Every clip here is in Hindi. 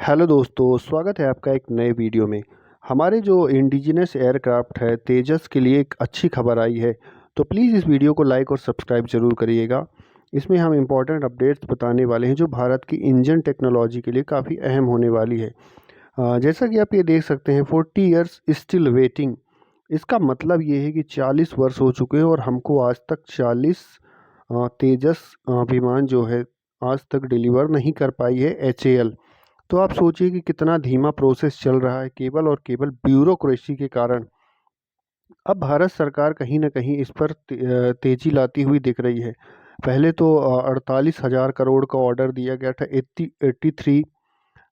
हेलो दोस्तों, स्वागत है आपका एक नए वीडियो में। हमारे जो इंडिजिनस एयरक्राफ्ट है तेजस के लिए एक अच्छी खबर आई है, तो प्लीज़ इस वीडियो को लाइक और सब्सक्राइब ज़रूर करिएगा। इसमें हम इम्पोर्टेंट अपडेट्स बताने वाले हैं जो भारत की इंजन टेक्नोलॉजी के लिए काफ़ी अहम होने वाली है। जैसा कि आप ये देख सकते हैं 40 इयर्स स्टिल वेटिंग। इसका मतलब ये है कि 40 वर्ष हो चुके हैं और हमको आज तक 40 तेजस विमान जो है आज तक डिलीवर नहीं कर पाई है एचएएल। तो आप सोचिए कि कितना धीमा प्रोसेस चल रहा है केवल और केवल ब्यूरोक्रेसी के कारण। अब भारत सरकार कहीं ना कहीं इस पर तेजी लाती हुई दिख रही है। पहले तो 48,000 करोड़ का ऑर्डर दिया गया था 83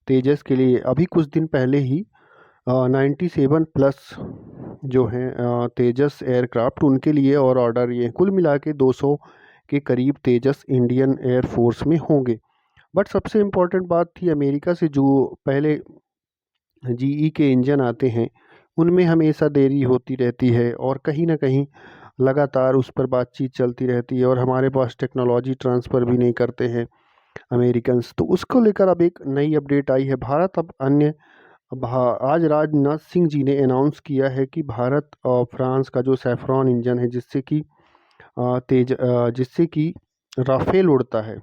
तेजस के लिए। अभी कुछ दिन पहले ही 97 प्लस जो हैं तेजस एयरक्राफ्ट उनके लिए और ऑर्डर ये कुल मिला के 200 के करीब तेजस इंडियन एयरफोर्स में होंगे। बट सबसे इम्पोर्टेंट बात थी अमेरिका से जो पहले जीई के इंजन आते हैं उनमें हमेशा देरी होती रहती है और कहीं ना कहीं लगातार उस पर बातचीत चलती रहती है और हमारे पास टेक्नोलॉजी ट्रांसफ़र भी नहीं करते हैं अमेरिकन्स। तो उसको लेकर अब एक नई अपडेट आई है। भारत अब अन्य आज राजनाथ सिंह जी ने अनाउंस किया है कि भारत और फ्रांस का जो सैफरॉन इंजन है जिससे कि राफेल उड़ता है,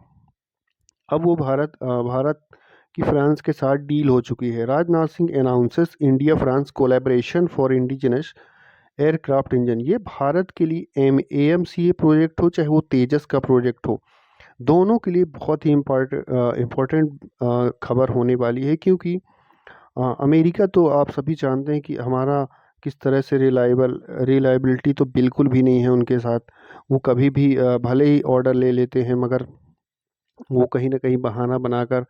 अब वो भारत की फ्रांस के साथ डील हो चुकी है। Rajnath Singh announces India France collaboration for indigenous aircraft engine. ये भारत के लिए एएमसीए प्रोजेक्ट हो चाहे वो तेजस का प्रोजेक्ट हो, दोनों के लिए बहुत ही इम्पोर्टेंट खबर होने वाली है। क्योंकि अमेरिका तो आप सभी जानते हैं कि हमारा किस तरह से रिलायबिलिटी तो बिल्कुल भी नहीं है उनके साथ। वो कभी भी भले ही ऑर्डर ले लेते हैं मगर वो कहीं ना कहीं बहाना बनाकर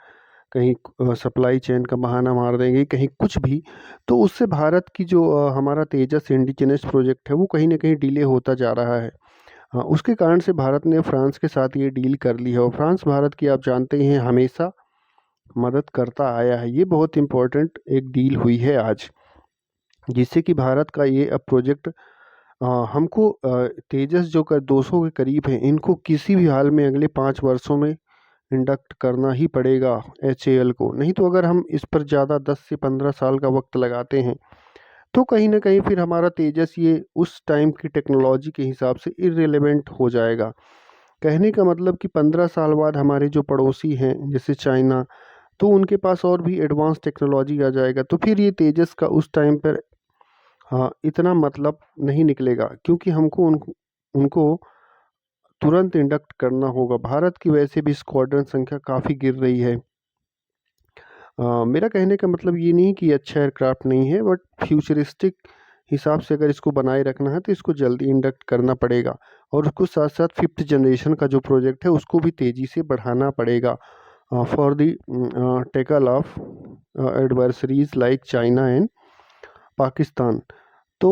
कहीं सप्लाई चेन का बहाना मार देंगे, कहीं कुछ भी। तो उससे भारत की जो हमारा तेजस इंडिजिनस प्रोजेक्ट है वो कहीं ना कहीं डिले होता जा रहा है। उसके कारण से भारत ने फ्रांस के साथ ये डील कर ली है और फ्रांस भारत की आप जानते ही हैं हमेशा मदद करता आया है। ये बहुत इम्पोर्टेंट एक डील हुई है आज, जिससे कि भारत का ये अब प्रोजेक्ट हमको तेजस जो कर 200 के करीब है इनको किसी भी हाल में अगले 5 वर्षों में इंडक्ट करना ही पड़ेगा एचएएल को। नहीं तो अगर हम इस पर ज़्यादा 10 से 15 साल का वक्त लगाते हैं तो कहीं ना कहीं फिर हमारा तेजस ये उस टाइम की टेक्नोलॉजी के हिसाब से इररिलेवेंट हो जाएगा। कहने का मतलब कि 15 साल बाद हमारे जो पड़ोसी हैं जैसे चाइना, तो उनके पास और भी एडवांस टेक्नोलॉजी आ जाएगा। तो फिर ये तेजस का उस टाइम पर इतना मतलब नहीं निकलेगा, क्योंकि हमको उनको उनको तुरंत इंडक्ट करना होगा। भारत की वैसे भी स्क्वाड्रन संख्या काफ़ी गिर रही है। मेरा कहने का मतलब ये नहीं कि अच्छा एयरक्राफ्ट नहीं है, बट फ्यूचरिस्टिक हिसाब से अगर इसको बनाए रखना है तो इसको जल्दी इंडक्ट करना पड़ेगा। और उसको साथ साथ 5th जनरेशन का जो प्रोजेक्ट है उसको भी तेज़ी से बढ़ाना पड़ेगा for the tackle of adversaries like China and Pakistan. तो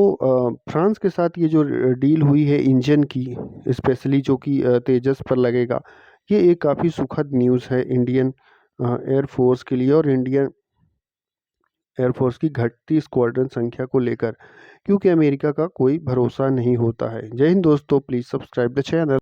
फ्रांस के साथ ये जो डील हुई है इंजन की, स्पेशली जो कि तेजस पर लगेगा, ये एक काफ़ी सुखद न्यूज़ है इंडियन एयरफोर्स के लिए और इंडियन एयरफोर्स की घटती स्क्वाड्रन संख्या को लेकर, क्योंकि अमेरिका का कोई भरोसा नहीं होता है। जय हिंद दोस्तों, प्लीज़ सब्सक्राइब द चैनल।